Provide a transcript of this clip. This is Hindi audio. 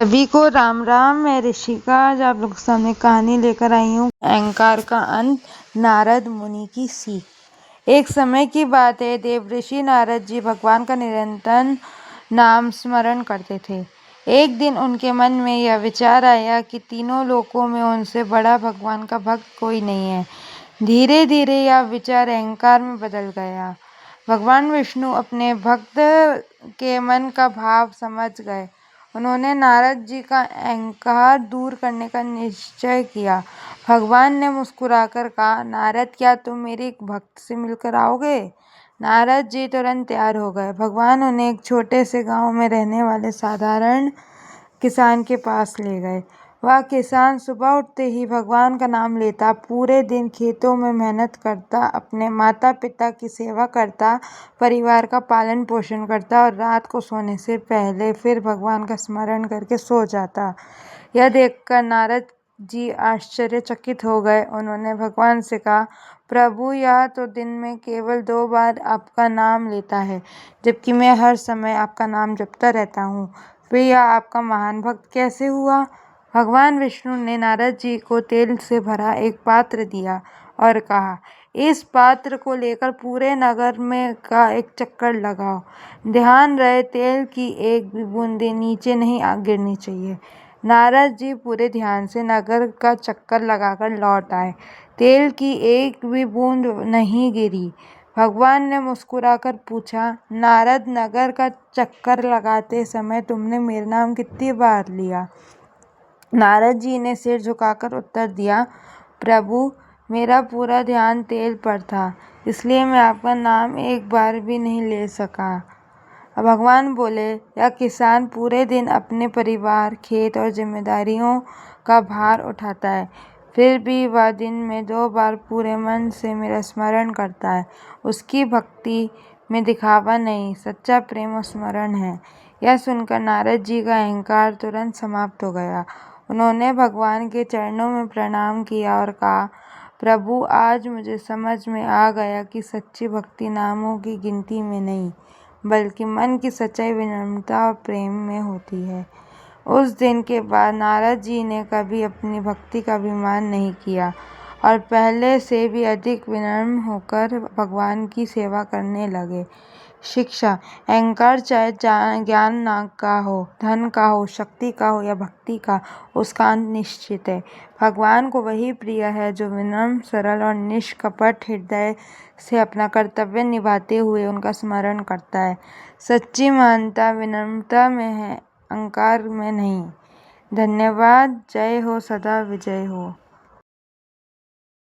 सभी को राम राम। मैं ऋषिका आज आप लोगों के सामने कहानी लेकर आई हूँ। अहंकार का अंत, नारद मुनि की सीख। एक समय की बात है, देव ऋषि नारद जी भगवान का निरंतर नाम स्मरण करते थे। एक दिन उनके मन में यह विचार आया कि तीनों लोकों में उनसे बड़ा भगवान का भक्त कोई नहीं है। धीरे धीरे यह विचार अहंकार में बदल गया। भगवान विष्णु अपने भक्त के मन का भाव समझ गए। उन्होंने नारद जी का अहंकार दूर करने का निश्चय किया। भगवान ने मुस्कुराकर कहा, नारद, क्या तुम मेरे एक भक्त से मिलकर आओगे? नारद जी तुरंत तैयार हो गए। भगवान उन्हें एक छोटे से गांव में रहने वाले साधारण किसान के पास ले गए। वह किसान सुबह उठते ही भगवान का नाम लेता, पूरे दिन खेतों में मेहनत करता, अपने माता पिता की सेवा करता, परिवार का पालन पोषण करता और रात को सोने से पहले फिर भगवान का स्मरण करके सो जाता। यह देखकर नारद जी आश्चर्यचकित हो गए। उन्होंने भगवान से कहा, प्रभु, यह तो दिन में केवल 2 बार आपका नाम लेता है, जबकि मैं हर समय आपका नाम जपता रहता हूँ। फिर यह आपका महान भक्त कैसे हुआ? भगवान विष्णु ने नारद जी को तेल से भरा एक पात्र दिया और कहा, इस पात्र को लेकर पूरे नगर में का एक चक्कर लगाओ। ध्यान रहे, तेल की एक भी बूंद नीचे नहीं गिरनी चाहिए। नारद जी पूरे ध्यान से नगर का चक्कर लगाकर लौट आए। तेल की एक भी बूंद नहीं गिरी। भगवान ने मुस्कुराकर पूछा, नारद, नगर का चक्कर लगाते समय तुमने मेरा नाम कितनी बार लिया? नारद जी ने सिर झुकाकर उत्तर दिया, प्रभु, मेरा पूरा ध्यान तेल पर था, इसलिए मैं आपका नाम एक बार भी नहीं ले सका। भगवान बोले, यह किसान पूरे दिन अपने परिवार, खेत और जिम्मेदारियों का भार उठाता है, फिर भी वह दिन में 2 बार पूरे मन से मेरा स्मरण करता है। उसकी भक्ति में दिखावा नहीं, सच्चा प्रेम और स्मरण है। यह सुनकर नारद जी का अहंकार तुरंत समाप्त हो गया। उन्होंने भगवान के चरणों में प्रणाम किया और कहा, प्रभु, आज मुझे समझ में आ गया कि सच्ची भक्ति नामों की गिनती में नहीं, बल्कि मन की सच्चाई, विनम्रता और प्रेम में होती है। उस दिन के बाद नारद जी ने कभी अपनी भक्ति का अभिमान नहीं किया और पहले से भी अधिक विनम्र होकर भगवान की सेवा करने लगे। शिक्षा: अहंकार चाहे ज्ञान का हो, धन का हो, शक्ति का हो या भक्ति का, उसका अंत निश्चित है। भगवान को वही प्रिय है जो विनम्र, सरल और निष्कपट हृदय से अपना कर्तव्य निभाते हुए उनका स्मरण करता है। सच्ची महानता विनम्रता में है, अहंकार में नहीं। धन्यवाद। जय हो, सदा विजय हो।